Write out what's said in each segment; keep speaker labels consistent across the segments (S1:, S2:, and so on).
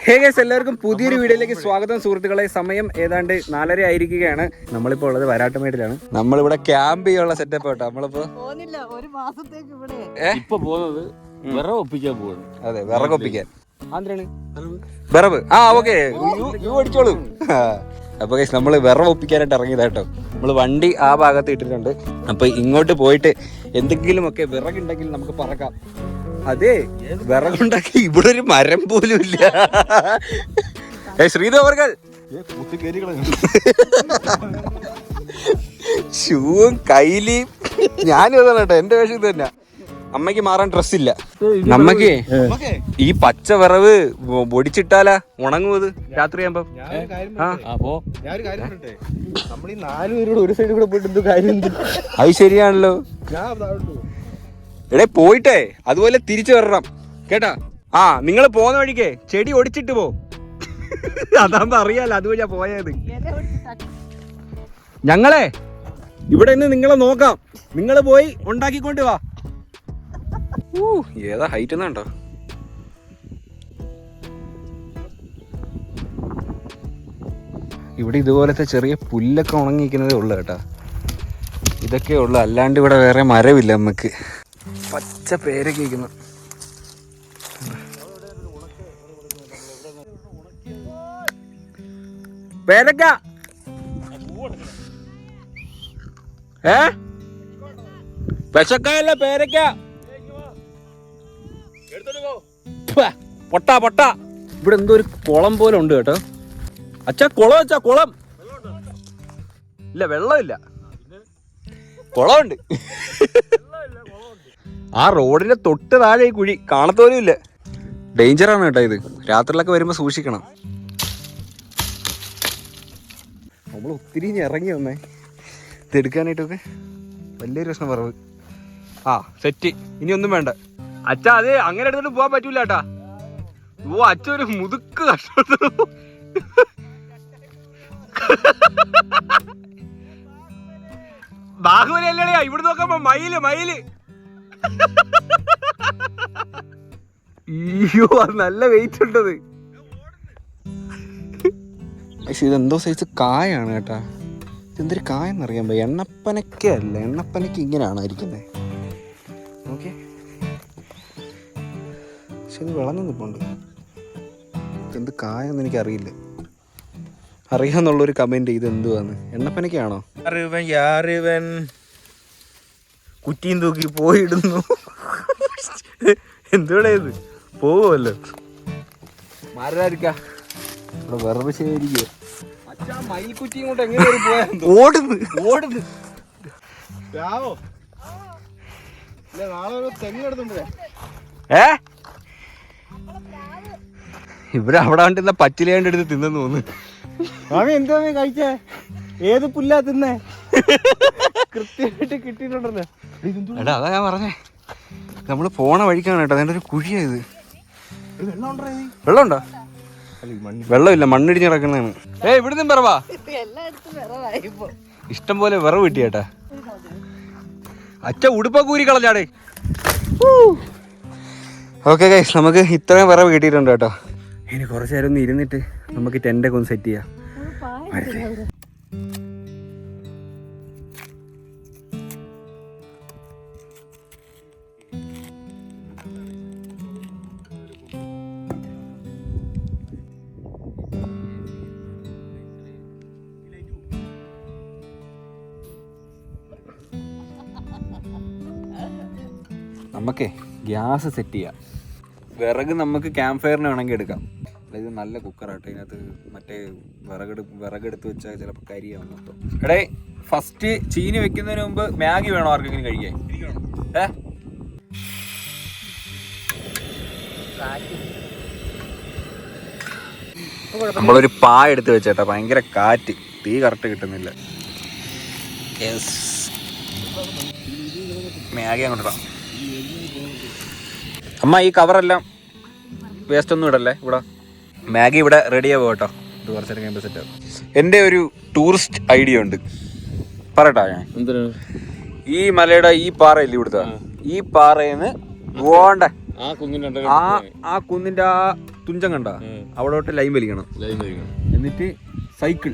S1: എല്ലാവർക്കും പുതിയൊരു വീഡിയോയിലേക്ക് സ്വാഗതം സുഹൃത്തുക്കളെ. സമയം ഏതാണ്ട് 4:30 ആയിരിക്കുകയാണ്. നമ്മളിപ്പോൾ ഉള്ളത് വരാട്ടുമേട്ടിലാണ്. നമ്മളിവിടെ ക്യാമ്പ് ചെയ്യാനുള്ള സെറ്റപ്പ് കേട്ടോ. നമ്മളിപ്പോ
S2: ഇപ്പൊ പോകുന്നത് വിറവ് ഒപ്പിക്കാൻ പോകുന്നു.
S1: അതെ, വിറകൊപ്പിക്കാൻ. വിറവ്. ആ ഓക്കെ, അടിച്ചോളൂ. അപ്പൊ നമ്മള് വിറവ് ഒപ്പിക്കാനായിട്ട് ഇറങ്ങിയതാട്ടോ. നമ്മള് വണ്ടി ആ ഭാഗത്ത് ഇട്ടിട്ടുണ്ട്. അപ്പൊ ഇങ്ങോട്ട് പോയിട്ട് എന്തെങ്കിലുമൊക്കെ വിറകുണ്ടെങ്കിൽ നമുക്ക് പറക്കാം. അതെ, വിറകുണ്ടാക്കി ഇവിടെ ഒരു മരം പോലും ഇല്ല. ശ്രീധവർകൾ ഷൂവും കയ്യില് ഞാനും അതാണ് കേട്ടോ. എന്റെ വേഷം ഇത് തന്നെ. അമ്മയ്ക്ക് മാറാൻ ഡ്രസ്സില്ല. നമ്മക്ക് ഈ പച്ച വിറവ് പൊടിച്ചിട്ടാലാ ഉണങ്ങുന്നത് രാത്രിയാകുമ്പോ. അത് ശരിയാണല്ലോ. എടേ പോയിട്ടേ അതുപോലെ തിരിച്ചു വരണം കേട്ടാ. ആ നിങ്ങൾ പോകുന്ന വഴിക്കേ ചെടി ഒടിച്ചിട്ട് പോ. അതാകുമ്പോ അറിയാലോ അതുവഴിയാ പോയത്. ഞങ്ങളെ ഇവിടെ നിന്ന് നിങ്ങളെ നോക്കാം. നിങ്ങൾ പോയി ഉണ്ടാക്കിക്കൊണ്ട് വാ. ഏതാ ഹൈറ്റ് എന്നാണ്ടോ. ഇവിടെ ഇതുപോലത്തെ ചെറിയ പുല്ലൊക്കെ ഉണങ്ങിക്കുന്നതേ ഉള്ളു കേട്ടാ. ഇതൊക്കെ ഉള്ളു, അല്ലാണ്ട് ഇവിടെ വേറെ മരമില്ല. നമുക്ക് പച്ച പേരൊക്കെ ഇരിക്കുന്നു. പേരക്ക പച്ചക്കായല്ല, പേരക്ക. പൊട്ടാ പൊട്ടാ. ഇവിടെ എന്തോ ഒരു കുളം പോലെ ഉണ്ട് കേട്ടോ. അച്ഛാ കുളം, അച്ഛാ കുളം. ഇല്ല, വെള്ളമില്ല, കുളമുണ്ട്. ആ റോഡിന്റെ തൊട്ട് താഴെ ഈ കുഴി കാണത്തോലും ഇല്ല. ഡേഞ്ചറാണ് കേട്ടോ ഇത്. രാത്രിയിലൊക്കെ വരുമ്പോ സൂക്ഷിക്കണം. നമ്മൾ ഒത്തിരി ഇറങ്ങി വന്നേ ഇതെടുക്കാനായിട്ടൊക്കെ. വലിയൊരു പ്രശ്നം പറവ്. ആ സെറ്റ്. ഇനി ഒന്നും വേണ്ട അച്ഛാ. അതെ, അങ്ങനെ എടുത്തിട്ട് പോകാൻ പറ്റൂല കേട്ടാ. ഓ അച്ഛ ഒരു മുതുക്ക് കഷ്ടപ്പെട്ടു. ബാഹുബലി അല്ലേ ഇവിടെ നോക്കുമ്പോ മയില് മയില്. അയ്യോ, അത് നല്ല വെയിറ്റ് ഉണ്ടത്. പക്ഷെ ഇതെന്തോ സൈസ് കായാണ് കേട്ടാ. ഇതെന്തൊരു കായെന്നറിയാൻ പോയി. എണ്ണപ്പനക്ക അല്ല, എണ്ണപ്പനക്ക് ഇങ്ങനെയാണ് ഇരിക്കുന്നത്. ഓക്കെ, പക്ഷെ ഇത് വിളഞ്ഞു നിൽപ്പുണ്ട്. ഇതെന്ത് കായെന്ന് എനിക്കറിയില്ല. അറിയാന്നുള്ളൊരു കമന്റ് ഇത് എന്തുവാന്ന്. എണ്ണപ്പനക്കാണോ? കുറ്റിയും തൂക്കി പോയിടുന്നു. എന്തുകൂടെ ഇത് പോവുമല്ലോ. മാരായിരിക്ക ഇവിടെ വെറുതെ ശരിക്കും. മയിൽക്കുറ്റിയും കൊണ്ട് എങ്ങനെ ഓടുന്നു ഓടുന്നു. ഇവിടെ അവിടെ കണ്ടിരുന്ന പച്ചിലേണ്ട എടുത്ത് തിന്നെന്ന് തോന്നുന്നു.
S3: മാമി എന്താ കഴിച്ചേ? ഏത് പുല്ലാ തിന്നേ? കൃത്യമായിട്ട് കിട്ടിയിട്ടുണ്ടല്ലോ.
S1: എടാ അതാ ഞാൻ പറഞ്ഞേ, നമ്മള് പോണ വഴിക്കാണ് കേട്ടോ. അതിന്റെ ഒരു കുഴിയായത്. വെള്ളമുണ്ടോ? വെള്ളമില്ല, മണ്ണിടിഞ്ഞ് കിടക്കുന്നതാണ്. ഇവിടുന്ന് വിറവാ. ഇഷ്ടം പോലെ വിറവ് കിട്ടി കേട്ടാ. അച്ഛ ഉടുപ്പൊക്കെ ഊരി കളഞ്ഞാടേ. ഓക്കെ ഗൈസ്, നമുക്ക് ഇത്രയും വിറവ് കിട്ടിയിട്ടുണ്ട് കേട്ടോ. ഇനി കുറച്ച് നേരം ഒന്ന് ഇരുന്നിട്ട് നമുക്ക് ടെൻ്റൊക്കെ ഒന്ന് സെറ്റ് ചെയ്യാം. നമുക്കേ ഗ്യാസ് സെറ്റ് ചെയ്യാം. വിറക് നമുക്ക് ക്യാമ്പ് ഫയറിന് വേണമെങ്കിൽ എടുക്കാം. ഇത് നല്ല കുക്കറാട്ടോ. ഇതിനകത്ത് മറ്റേ വിറകെടുത്ത് വെച്ചാൽ ചിലപ്പോൾ കരിയാവും മൊത്തം. എടേ, ഫസ്റ്റ് ചീനി വെക്കുന്നതിന് മുമ്പ് മാഗി വേണോ ആർക്കെങ്കിലും കഴിക്കാൻ? നമ്മളൊരു പായ എടുത്ത് വെച്ചേട്ടാ. ഭയങ്കര കാറ്റ്, തീ കറക്റ്റ് കിട്ടുന്നില്ല. മാഗി അങ്ങോട്ടാ. അമ്മ ഈ കവറെല്ലാം വേസ്റ്റ് ഒന്നും ഇടല്ലേ ഇവിടെ. മാഗി ഇവിടെ റെഡിയാവും കേട്ടോ. ഇത് കുറച്ച് നേരം കഴിയുമ്പോൾ സെറ്റ് ആവും. എൻ്റെ ഒരു ടൂറിസ്റ്റ് ഐഡിയ ഉണ്ട്, പറയട്ടാ ഞാൻ. ഈ മലയുടെ ഈ പാറയില്ലേ ഇവിടുത്തെ, ഈ പാറയിൽ നിന്ന്
S2: ആ കുന്നിന്റെ
S1: ആ കുന്നിന്റെ ആ തുഞ്ചം കണ്ട അവിടോട്ട് ലൈൻ വലിക്കണം. എന്നിട്ട് സൈക്കിൾ,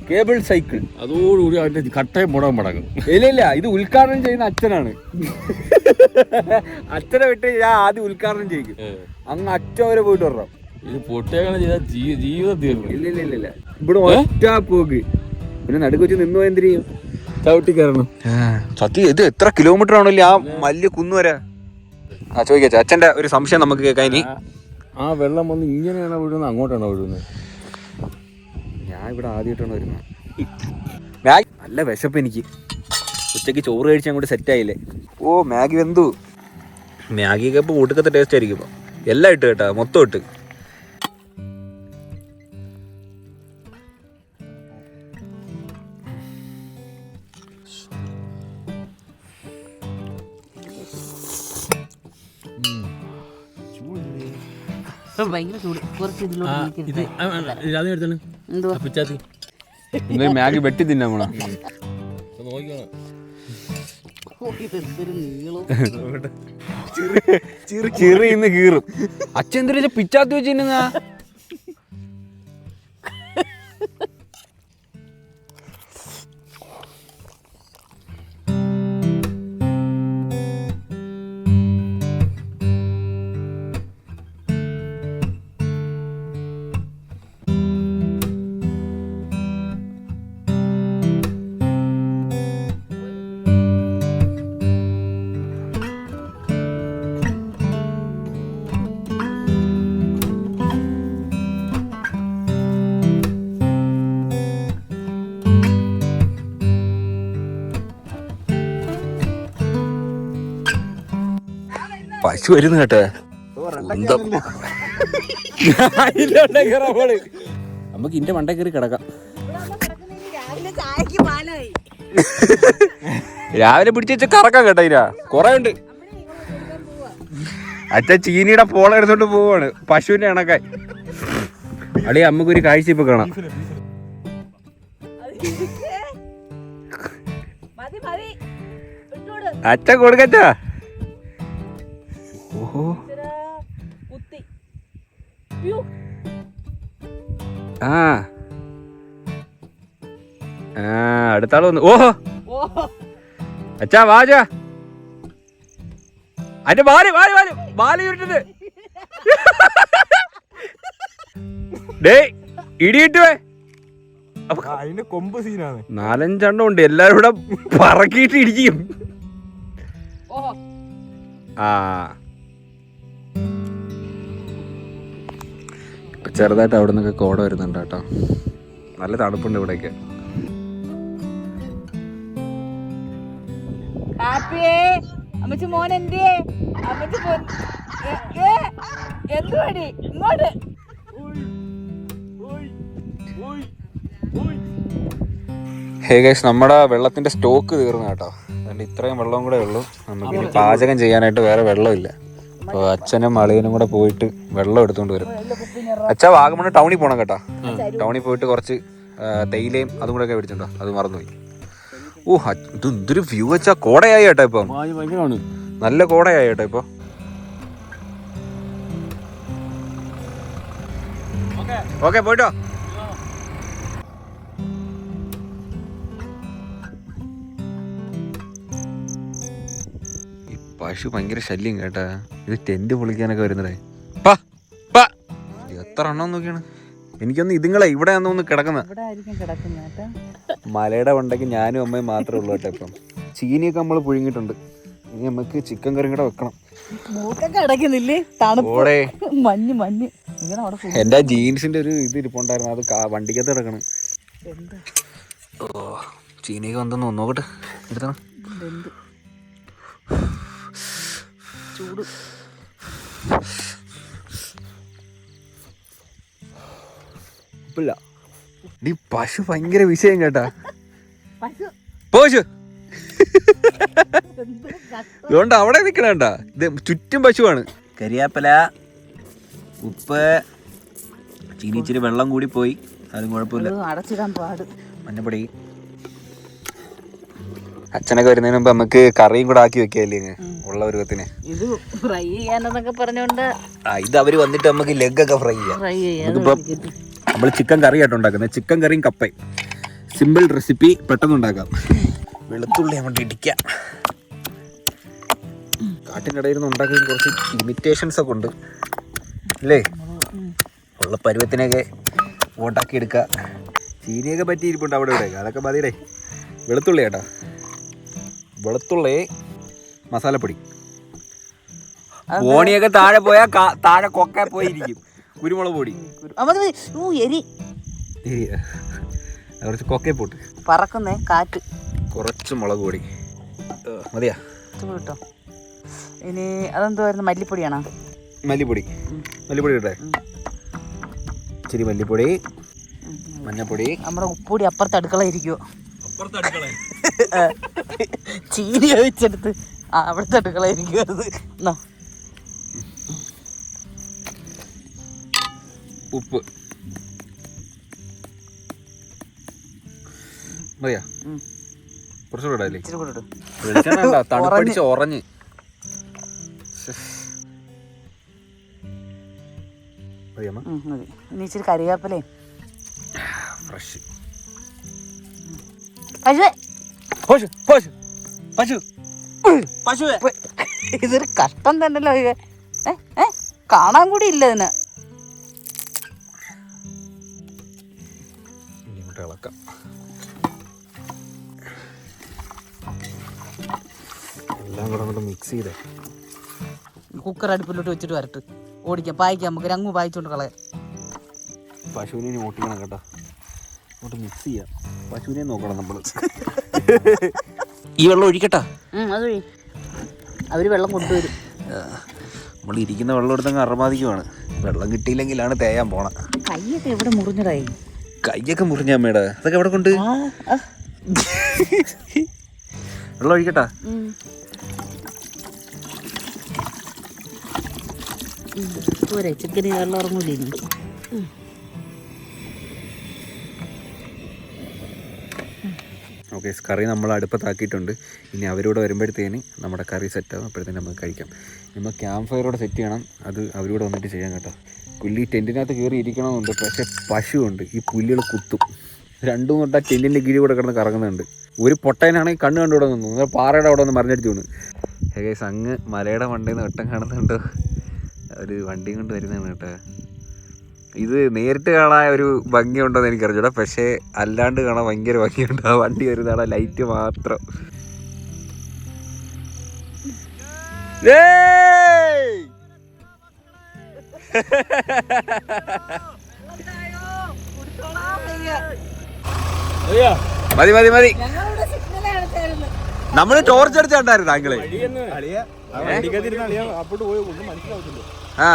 S1: കേബിൾ സൈക്കിൾ,
S2: അതോടുകൂടി അതിന്റെ കട്ടയും മുടങ്ങും മടങ്ങും.
S1: ഇല്ല ഇത് ഉദ്ഘാടനം ചെയ്യുന്ന അച്ഛനാണ്. അച്ഛനെ വിട്ട് ഞാൻ ആദ്യം ഉദ്ഘാടനം ചെയ്യും. അങ്ങ് അച്ഛൻ വരെ പോയിട്ട് വരണം.
S2: ഇത് പൊട്ടിയങ്ങനെ ചെയ്താൽ ജീവിതം തീർന്നു.
S1: ഇല്ല ഇവിടെ ഒറ്റ പോക്ക്. പിന്നെ നടുക്ക് വെച്ച് നിന്ന് എന്തിനു ചെയ്യും?
S2: ചവിട്ടി കയറണം.
S1: സത്യം ഇത് എത്ര കിലോമീറ്റർ ആണല്ലോ ആ വലിയ കുന്നു വരെ. ചോദിക്കാ അച്ഛന്റെ ഒരു സംശയം നമുക്ക് കേൾക്കാൻ. ഇനി
S2: ആ വെള്ളം വന്ന് ഇങ്ങനെയാണോ വീഴുന്നത് അങ്ങോട്ടാണോ വീഴുന്നത്?
S1: ഞാൻ ഇവിടെ ആദ്യമായിട്ടാണ് വരുന്നത്. മാഗി നല്ല വിശപ്പ് എനിക്ക്. ഉച്ചയ്ക്ക് ചോറ് കഴിച്ച് അങ്ങോട്ട് സെറ്റായില്ലേ. ഓ മാഗി വെന്തു. മാഗിയൊക്കെ ഇപ്പോൾ ഒടുക്കത്തെ ടേസ്റ്റ് ആയിരിക്കും. ഇപ്പോൾ എല്ലാം ഇട്ട് കേട്ടാ, മൊത്തം ഇട്ട്. മാഗി വെട്ടി തിന്നാ പോണ ചെറിയ കീറും. അച്ഛൻ എന്തിനാ പിച്ചാത്തി വെച്ചിരുന്ന? പശു വരുന്നു കേട്ടെ. നമുക്ക് ഇന്റെ മണ്ടേ കയറി കിടക്കാം. രാവിലെ പിടിച്ച് വെച്ച കറക്കാം കേട്ടോ. ഇതിനാ കൊറേ ഉണ്ട്. അച്ഛൻ ചീനിയുടെ പോള എടുത്തോണ്ട് പോവാണ് പശുവിന്റെ കണക്കായി. അളി അമ്മക്കൊരു കാഴ്ച ഇപ്പൊ കാണാം. അച്ഛൻ കൊടുക്കച്ചാ. ഓഹോ അടുത്താള് വന്നു. ഓഹോ അച്ഛാ വാജാ. അതിന്റെ ബാല് ചുരുട്ടത്. ഡേ ഇടിയിട്ടുവേ.
S3: അതിന്റെ കൊമ്പ് സീനാണ്.
S1: 4-5 ഉണ്ട്. എല്ലാരും കൂടെ പറക്കിയിട്ട് ഇടിക്കും. ചെറുതായിട്ട് അവിടെ നിന്നൊക്കെ കോട വരുന്നുണ്ട് കേട്ടോ. നല്ല തണുപ്പുണ്ട് ഇവിടെയൊക്കെ. ഹേ ഗൈസ്, നമ്മുടെ വെള്ളത്തിന്റെ സ്റ്റോക്ക് തീർന്നു കേട്ടോ. അതുകൊണ്ട് ഇത്രയും വെള്ളം കൂടെ ഉള്ളൂ. നമുക്കിനി പാചകം ചെയ്യാനായിട്ട് വേറെ വെള്ളമില്ല. അപ്പോൾ അച്ഛനും അളിയനും കൂടെ പോയിട്ട് വെള്ളം എടുത്തുകൊണ്ട് വരും. അച്ഛാ വാഗമണ് ടൗണിൽ പോകണം കേട്ടോ. ടൗണിൽ പോയിട്ട് കുറച്ച് തേയിലയും അതും കൂടെ ഒക്കെ മേടിച്ചിട്ടുണ്ടോ? അത് മറന്നുപോയി. ഓ ഇത് എന്തൊരു വ്യൂ വെച്ചാ. കോടയായി കേട്ടോ ഇപ്പം. നല്ല കോടയായി കേട്ടോ ഇപ്പൊ. ഓക്കെ പോയിട്ടോ. പശു ഭയങ്കര ശല്യം കേട്ടാ. ഇത് ടെന്റ് പൊളിക്കാനൊക്കെ വരുന്നതേ. എത്ര എണ്ണം നോക്കിയാണ്. എനിക്കൊന്ന് ഇതുങ്ങളെ ഇവിടെ ഒന്ന് കിടക്കുന്ന മലയുടെ വണ്ടയ്ക്ക് ഞാനും അമ്മയും മാത്രമേ ഉള്ളൂ കേട്ടോ. ഇപ്പം ചീനിയൊക്കെ നമ്മൾ പുഴുങ്ങിയിട്ടുണ്ട്. ഇനി നമുക്ക് ചിക്കൻ കറിയും കൂടെ വെക്കണം. എന്റെ ജീൻസിന്റെ ഒരു ഇത് ഇരിപ്പുണ്ടായിരുന്നു. അത് വണ്ടിക്കകത്ത് കിടക്കണം. ഓ ചീനിയൊക്കെ വന്നെന്ന് നോക്കട്ടെ. എടുത്തണം. ചൂട് പശു ഭയങ്കര വിഷയം കേട്ടാ. പശു അതുകൊണ്ട് അവിടെ നിക്കണേണ്ട. ഇത് ചുറ്റും പശുവാണ്. കരിയാപ്പല, ഉപ്പ്, ചീനിച്ചിരി വെള്ളം കൂടി പോയി. അതും കുഴപ്പമില്ല. മഞ്ഞപ്പൊടി അച്ഛനൊക്കെ വരുന്നതിന് മുമ്പ് നമുക്ക് കറിയും കൂടെ ആക്കി വെക്കല്ലേ ഉള്ള പരുവത്തിന്.
S4: ഇത് ഫ്രൈ ചെയ്യാനെന്നൊക്കെ പറഞ്ഞോണ്ട്
S1: ഇത് അവര് വന്നിട്ട് നമുക്ക് ലെഗ് ഒക്കെ ഫ്രൈ ചെയ്യാം. ഇതിപ്പോ നമ്മൾ ചിക്കൻ കറി ആയിട്ട് ഉണ്ടാക്കുന്നത്. ചിക്കൻ കറിയും കപ്പയും സിമ്പിൾ റെസിപ്പി, പെട്ടെന്ന് ഉണ്ടാക്കാം. വെളുത്തുള്ളി അങ്ങോട്ട് ഇടിക്കാം. കാട്ടിനിടയിൽ നിന്ന് ഉണ്ടാക്കുന്ന കുറച്ച് ലിമിറ്റേഷൻസ് ഒക്കെ ഉണ്ട് അല്ലേ? ഉള്ള പരുവത്തിനൊക്കെ ഓട്ടാക്കി എടുക്കുക. ചീനിയൊക്കെ പറ്റിയിരിപ്പുണ്ട് അവിടെ ഇവിടെ, അതൊക്കെ മതിയേ. വെളുത്തുള്ളി കേട്ടോ, വെളുത്തുള്ളി, മസാലപ്പൊടി. ഓണിയൊക്കെ താഴെ പോയാൽ താഴെ കൊക്ക പോയിരിക്കും. കുരുമുളക് പൊടി, കുറച്ച് കൊക്കയെ പോട്ട്,
S4: പറക്കുന്നേ കാറ്റ്,
S1: കുറച്ച് മുളക് പൊടി മതിയാ
S4: കേട്ടോ. ഇനി അതെന്തുവായിരുന്നു? മല്ലിപ്പൊടിയാണോ?
S1: മല്ലിപ്പൊടി, മല്ലിപ്പൊടി ഇട്ടെ, ഇച്ചിരി മല്ലിപ്പൊടി, മഞ്ഞപ്പൊടി.
S4: നമ്മുടെ ഉപ്പുപൊടി അപ്പുറത്ത് അടുക്കള ഇരിക്കുവോ? ചീനി വെച്ചെടുത്ത് അവിടുത്തെ അടുക്കള ഇരിക്കുവത്.
S1: ഉപ്പ് മതിയാ, കുറച്ചുകൂടെ ഇടല്ലേ?
S4: ഇച്ചിരി കൂടെ ഇടും.
S1: തണുപ്പടിച്ച് ഉറഞ്ഞ്.
S4: മതി. ഇനി ഇച്ചിരി കറിവേപ്പിലേ
S1: ഫ്രഷ്.
S4: ഇതൊരു കഷ്ടം തന്നെയല്ലോ. കാണാൻ കൂടി ഇല്ല ഇതിന്.
S1: ഇളക്കാം. എല്ലാം കൂടെ അങ്ങോട്ട് മിക്സ് ചെയ്തേ.
S4: കുക്കർ അടുപ്പിലോട്ട് വെച്ചിട്ട് വരട്ട് ഓടിക്കാം. പായിക്കാം, നമുക്ക് രങ്ങു പായിച്ചോണ്ട് കളയാം.
S1: പശുവിനെ ഓട്ടിക്കണം കേട്ടോ, അങ്ങോട്ട് മിക്സ് ചെയ്യാം. പശുവിനെ നോക്കണം നമ്മള്. ഈ വെള്ളം ഒഴിക്കട്ടാ?
S4: അത് അവര് വെള്ളം കൊണ്ടുവരും.
S1: നമ്മൾ ഇരിക്കുന്ന വെള്ളം എടുത്തങ്ങ് അറമാദിക്കുവാണ്. വെള്ളം കിട്ടിയില്ലെങ്കിലാണ് തേയാൻ പോണ.
S4: കൈയൊക്കെ എവിടെ മുറിഞ്ഞതായി?
S1: കൈയൊക്കെ മുറിഞ്ഞ അമ്മയുടെ. അതൊക്കെ എവിടെ കൊണ്ട്? വെള്ളം ഒഴിക്കട്ടാ?
S4: പോരെ, ചിക്കന് വെള്ളം ഇറങ്ങൂലേ?
S1: ഓക്കെ, കറി നമ്മൾ അടുപ്പത്താക്കിയിട്ടുണ്ട്. ഇനി അവരോട് വരുമ്പോഴത്തേന് നമ്മുടെ കറി സെറ്റാകും. അപ്പോഴത്തേന് നമുക്ക് കഴിക്കാം. നമ്മൾ ക്യാമ്പ് ഫയറോടെ സെറ്റ് ചെയ്യണം. അത് അവരോട് വന്നിട്ട് ചെയ്യാം കേട്ടോ. പുല്ലി ടെൻറ്റിനകത്ത് കയറി ഇരിക്കണമെന്നുണ്ട്, പക്ഷേ പശുവുണ്ട്. ഈ പുല്ലുകൾ കുത്തും. രണ്ടും തൊട്ടാ ടെൻറ്റിൻ്റെ കീഴിൽ കൂടെ കിടന്ന് കറങ്ങുന്നുണ്ട്. ഒരു പൊട്ടേനാണെങ്കിൽ കണ്ണ് കണ്ടുകൂടെ നിന്നു, പാറയുടെ അവിടെ ഒന്ന് മറിഞ്ഞടിച്ചു വീണ്. ഏകദേശം അങ്ങ് മലയുടെ മണ്ടയിൽ നിന്ന് വെട്ടം കാണുന്നുണ്ട്. ഒരു വണ്ടിയും കൊണ്ട് വരുന്നതാണ് കേട്ടോ. ഇത് നേരിട്ട് കാണാൻ ഒരു ഭംഗിയുണ്ടോ എന്ന് എനിക്കറിഞ്ഞൂടാ, പക്ഷേ അല്ലാണ്ട് കാണാൻ ഭയങ്കര ഭംഗിയുണ്ട്. ആ വണ്ടി വരുന്നതാണ്, ലൈറ്റ് മാത്രം. മതി മതി മതി. നമ്മള് ടോർച്ച് അടിച്ചാണ്ടായിരുന്നു താങ്കളെ.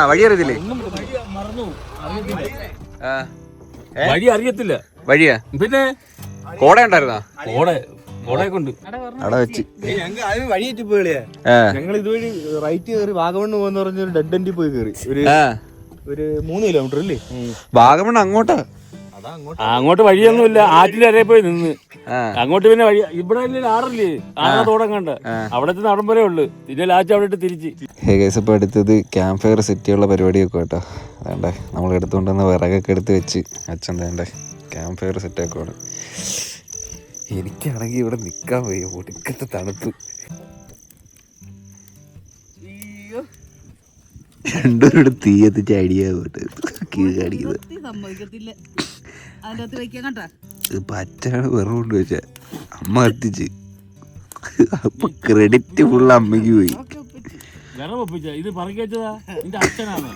S1: വഴി അറിയത്തില്ലേ?
S2: വഴി അറിയത്തില്ല.
S1: വഴിയാ? പിന്നെ കോട ഉണ്ടായിരുന്നാ?
S2: കോടയെ കൊണ്ട്
S1: അവിടെ വെച്ച്
S3: വഴി തെറ്റി പോയില്ലേ? ഞങ്ങൾ ഇതുവഴി റൈറ്റ് കയറി വാഗമണ്ണ് പോകുന്ന പറഞ്ഞൊരു ഡെഡ് എൻഡിൽ പോയി കയറി. ഒരു 3 കിലോമീറ്റർ അല്ലേ
S1: വാഗമണ്ണ്? അങ്ങോട്ടാ?
S2: അങ്ങോട്ട് വഴിയൊന്നുമില്ല. ആറ്റിലരെ പോയി നിന്ന് അങ്ങോട്ട്. പിന്നെ വഴി ഇവിടെ ആറല്ലേ, ആറോടം കണ്ട അവിടെ നടൻ വരെ ഉള്ളു. പിന്നെ ലാസ്റ്റ് അവിടെ ഇട്ട് തിരിച്ച്.
S1: ഇപ്പൊ അടുത്തത് ക്യാമ്പ് ഫയർ സെറ്റ് ചെയ്യാനുള്ള പരിപാടിയൊക്കെ കേട്ടോ. വേണ്ടേ, നമ്മൾ എടുത്തുകൊണ്ടുവന്ന വിറകൊക്കെ എടുത്ത് വെച്ച് അച്ഛൻ വേണ്ടേ ക്യാമ്പ് ഫയർ സെറ്റ് ആക്കുവാണ്. എനിക്കാണെങ്കിൽ ഇവിടെ നിക്കാൻ പോയി, ഒടുക്കത്തെ തണുപ്പ്. രണ്ടൂരോട് തീ എത്തിച്ച് അടിയാകട്ടെ കീഴടിക്കുന്നത്. പറ്റാണ് വിറവുകൊണ്ട് വെച്ചാ അമ്മ കത്തിച്ച്. അപ്പൊ ക്രെഡിറ്റ് ഫുള്ള് അമ്മയ്ക്ക് പോയി.
S2: ഇത് പറക്കിവെച്ചതാ നിന്റെ അച്ഛനാണ്.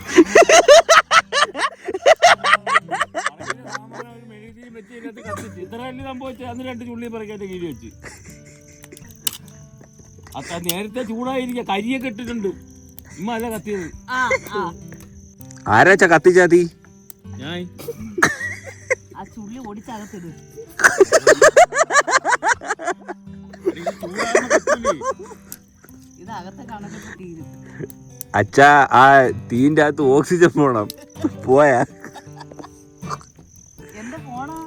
S2: ഇത്രയല്ലേ സംഭവിച്ചത്? അന്ന് 2 ചുള്ളി പറക്കാത്ത കീഴി വെച്ച് നേരത്തെ ചൂടായിരിക്ക. കരിയൊക്കെ ഇട്ടിട്ടുണ്ട്. ഉമ്മ അല്ല കത്തിയത്.
S1: ആരാച്ചാ കത്തിച്ചാതി?
S2: ഞാൻ
S4: ചുള്ളി ഓടിച്ചകത്തിട്. ഇതകത്തെ കാണാൻ തീരും.
S1: അച്ഛാ, ആ തീന്റെ അകത്ത് ഓക്സിജൻ പോണം. പോയാ
S4: എന്റെ ഫോണാ?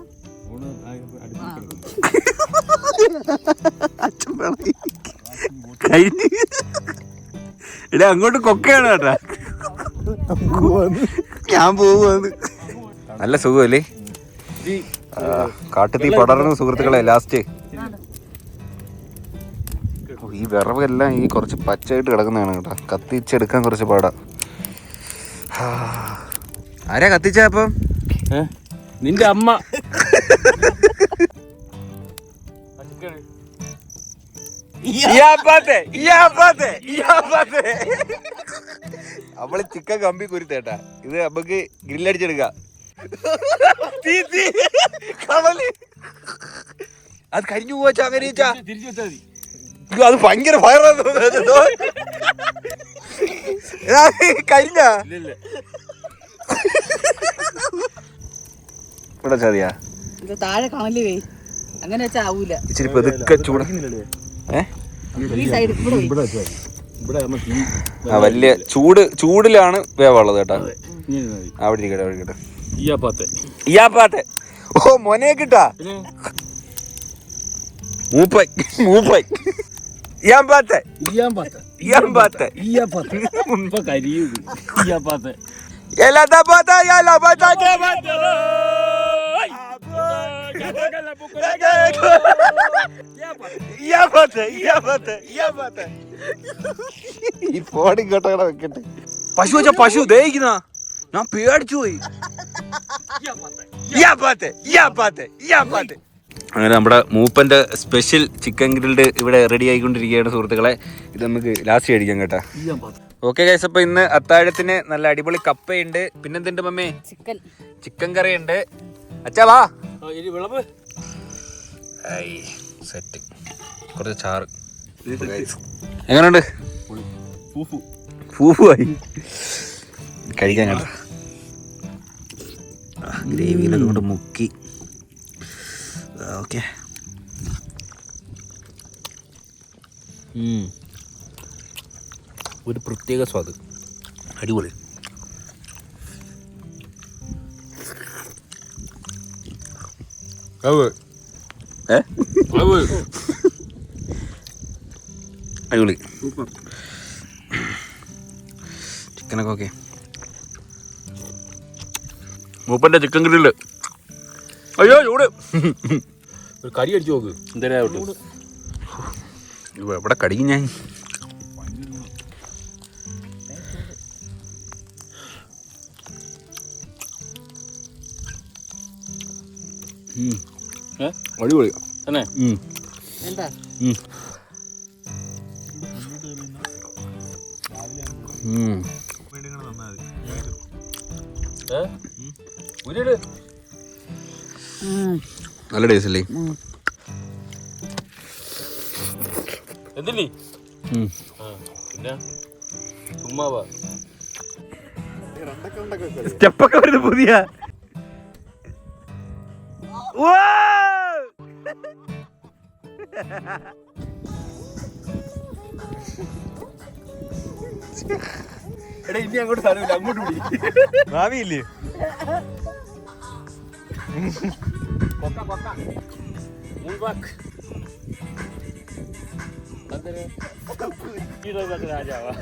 S1: അച്ഛൻ കഴിഞ്ഞ് എടാ അങ്ങോട്ട് കൊക്കയാണ് കേട്ടാ. ഞാൻ പോവുകയാണ്. നല്ല സുഖമല്ലേ? കാട്ടുതീ പടർന്നു സുഹൃത്തുക്കളെ. ലാസ്റ്റ് ഈ വിറവെല്ലാം ഈ കുറച്ച് പച്ചയായിട്ട് കിടക്കുന്നതാണ് കേട്ടോ. കത്തിച്ചെടുക്കാൻ കുറച്ച് പാടാ. ആരാ കത്തിച്ച? അപ്പം
S2: നിന്റെ അമ്മ.
S1: അവള് ചിക്കൻ കമ്പി കുരുത്തേട്ടാ. ഇത് നമുക്ക് ഗ്രില്ലടിച്ചെടുക്കാം. അത് കരിഞ്ഞു പോവാ. അങ്ങനെ
S2: തിരിച്ചു വെച്ചാൽ മതി.
S1: അത് ഭയങ്കര ഫയറാന്ന് തോന്നുന്നു. കരിഞ്ഞ ഇവിടെ ചതിയാ.
S4: താഴെ കാണല്ലേ വേ, അങ്ങനെ വെച്ചാ ആവൂല.
S1: ഇച്ചിരി പെതുക്കെ ചൂട്.
S4: ഈ സൈഡ് ഇവിടെ
S1: ആ വലിയ ചൂടിലാണ് വേവുള്ളത് കേട്ടാ. അവിടെ ഇരിക്കട്ടെ, അവിടെ ഇരിക്കട്ടെ. ഇയാപ്പാത്തെ. ഓ മോനെ കിട്ടാ. മൂപ്പൈ മൂപ്പൈ ഇയാമ്പാത്തെ. ഈ ഫോൺ ഇങ്ങോട്ടങ്ങനെ വെക്കട്ടെ. പശു വെച്ചാ പശു ദഹിക്കുന്ന. ഞാൻ പേടിച്ചു പോയി. അങ്ങനെ നമ്മുടെ മൂപ്പന്റെ സ്പെഷ്യൽ ചിക്കൻ ഗ്രിൽഡ് ഇവിടെ റെഡി ആയിക്കൊണ്ടിരിക്കുകയാണ് സുഹൃത്തുക്കളെ. ഇത് നമുക്ക് ലാസ്റ്റ് കഴിക്കാം കേട്ടാ. ഓക്കെ ഗൈസ്, അപ്പൊ ഇന്ന് അത്താഴത്തിന് നല്ല അടിപൊളി കപ്പയുണ്ട്. പിന്നെന്തുണ്ട് മമ്മേ? ചിക്കൻ കറി ഉണ്ട്. അച്ഛാ വാ. സെറ്റ്. കുറച്ച് ചാറ്. എങ്ങനെയുണ്ട്? ഫൂഫുമായി കഴിക്കാൻ കേട്ടോ. ഗ്രേവിയിലൊക്കെ കൊണ്ട് മുക്കി. ഓക്കെ. ഒരു പ്രത്യേക സ്വാദ്. അടിപൊളി. അടിപൊളി. ചിക്കനൊക്കെ ഓക്കെ. മൂപ്പന്റെ chicken grill. അയ്യോ ചൂട്. ഒരു കടി അടിച്ചു നോക്ക്. എന്തേലും എവിടെ കടിക്കും ഞാൻ? അടിപൊളി തന്നെ.
S4: എന്താ
S1: നല്ല ടേസ്റ്റ് അല്ലേ?
S2: എന്തില്ലേ ചുമ്മാവാ
S1: സ്റ്റെപ്പൊക്കെ വരുന്നത് പുതിയ.
S3: എടാ ഇനി അങ്ങോട്ട് സാധനമില്ല, അങ്ങോട്ട് പിടി. ഭാവിയില്ലേ?
S2: രാജാവാ.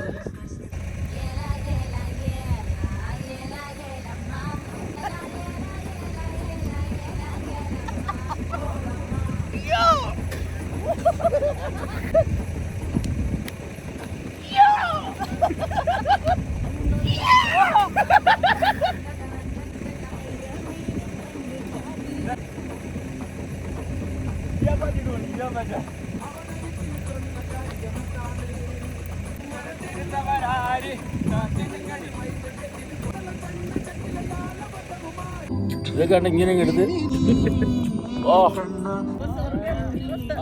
S2: ഇതൊക്കെ ഇങ്ങനെ എടുത്ത് ഓ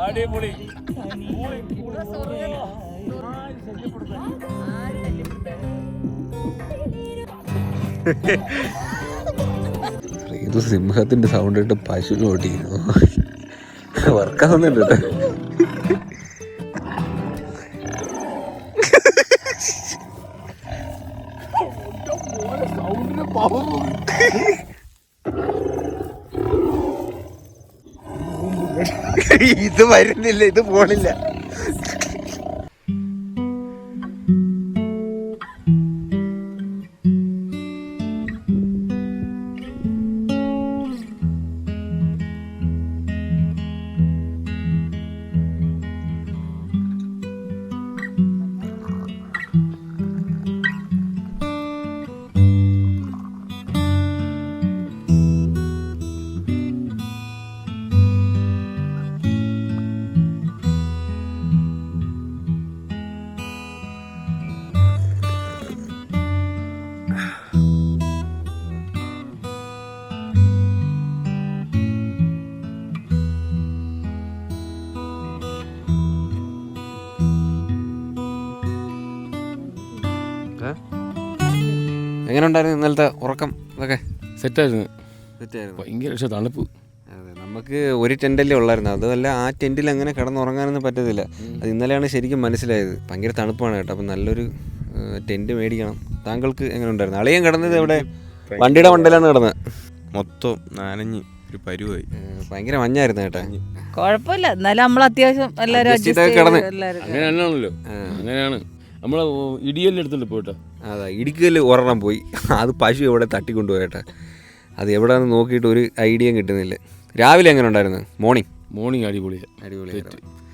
S2: അടിപൊളി.
S1: ഇത് സിംഹത്തിന്റെ സൗണ്ട് ഇട്ട് പശുവിന് ഓട്ടിക്കുന്നു. വർക്കാവുന്നുണ്ട്. ഇത് വരുന്നില്ല, ഇത് പോണില്ല. എങ്ങനെ ഉണ്ടായിരുന്നു ഇന്നലത്തെ ഉറക്കം? ഇതൊക്കെ
S2: സെറ്റായിരുന്നു.
S1: സെറ്റായിരുന്നു.
S2: ഭയങ്കര പക്ഷേ തണുപ്പ്.
S1: അതെ, നമുക്ക് ഒരു ടെൻ്റല്ലേ ഉള്ളായിരുന്നു. അതുമല്ല ആ ടെൻറ്റിൽ അങ്ങനെ കിടന്നുറങ്ങാനൊന്നും പറ്റത്തില്ല. അത് ഇന്നലെയാണ് ശരിക്കും മനസ്സിലായത്. ഭയങ്കര തണുപ്പാണ് കേട്ടോ. അപ്പം നല്ലൊരു ടെൻറ്റ് മേടിക്കണം. താങ്കൾക്ക് എങ്ങനെ ഉണ്ടായിരുന്നു? അളിയൻ കിടന്നത് എവിടെ? വണ്ടിയുടെ മണ്ടയിലാണ് കിടന്നത്.
S3: മൊത്തം നനഞ്ഞ് ഒരു പരുവായി.
S1: ഭയങ്കര മഞ്ഞായിരുന്നു കേട്ടോ.
S4: കുഴപ്പമില്ല, എന്നാലും നമ്മൾ അത്യാവശ്യം എല്ലാവരും
S1: adjust ചെയ്തൊക്കെ കിടന്ന്.
S2: അങ്ങനെ തന്നെയാണല്ലോ, അങ്ങനെയാണ്. നമ്മളെ ഇടിയെല്ലാം എടുത്തിട്ട് പോയിട്ടാ.
S1: അതാ ഇടുക്കയിൽ ഒരെണ്ണം പോയി. അത് പശു എവിടെ തട്ടിക്കൊണ്ടുപോയി കേട്ടോ. അത് എവിടെയാണെന്ന് നോക്കിയിട്ട് ഒരു ഐഡിയയും കിട്ടുന്നില്ല. രാവിലെ എങ്ങനെ ഉണ്ടായിരുന്നു?
S2: മോർണിംഗ് അടിപൊളിയാണ്.
S1: അടിപൊളി.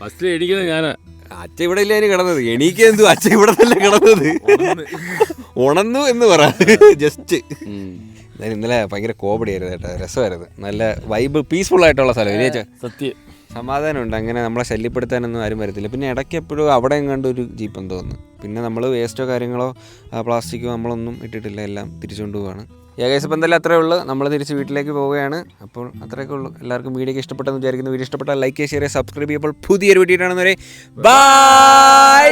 S2: ഫസ്റ്റ് എണീക്കുന്നത് ഞാനാ.
S1: അച്ഛൻ ഇവിടെ ഇല്ല അതിന് കിടന്നത്. എനിക്ക് എന്തു അച്ഛൻ ഇവിടെ തന്നെ കിടന്നത്. ഉണന്നു എന്ന് പറ ജസ്റ്റ്. ഇന്നലെ ഭയങ്കര കോമഡി ആയിരുന്നു കേട്ടോ. രസമായിരുന്നു. നല്ല വൈബ്, പീസ്ഫുൾ ആയിട്ടുള്ള സ്ഥലം.
S2: സത്യം
S1: സമാധാനമുണ്ട്. അങ്ങനെ നമ്മളെ ശല്യപ്പെടുത്താനൊന്നും ആരും വരത്തില്ല. പിന്നെ ഇടയ്ക്ക് എപ്പോഴും അവിടെ എങ്ങാണ്ട് ഒരു ജീപ്പ് എന്ന് തോന്നുന്നു. പിന്നെ നമ്മൾ വേസ്റ്റോ കാര്യങ്ങളോ പ്ലാസ്റ്റിക്കോ നമ്മളൊന്നും ഇട്ടിട്ടില്ല. എല്ലാം തിരിച്ചുകൊണ്ട് പോവാണ്. ഏകദേശം എന്തായാലും അത്രേ ഉള്ളൂ. നമ്മൾ തിരിച്ച് വീട്ടിലേക്ക് പോവുകയാണ്. അപ്പോൾ അത്രയൊക്കെ ഉള്ളൂ. എല്ലാവർക്കും വീഡിയോ ഇഷ്ടപ്പെട്ടെന്ന് വിചാരിക്കുന്നു. വീഡിയോ ഇഷ്ടപ്പെട്ടാൽ ലൈക്ക് ചെയ്യുക, ഷെയർ ചെയ്യുക, സബ്സ്ക്രൈബ് ചെയ്യുമ്പോൾ പുതിയൊരു വീഡിയോ കാണുന്നവരെ ബൈ.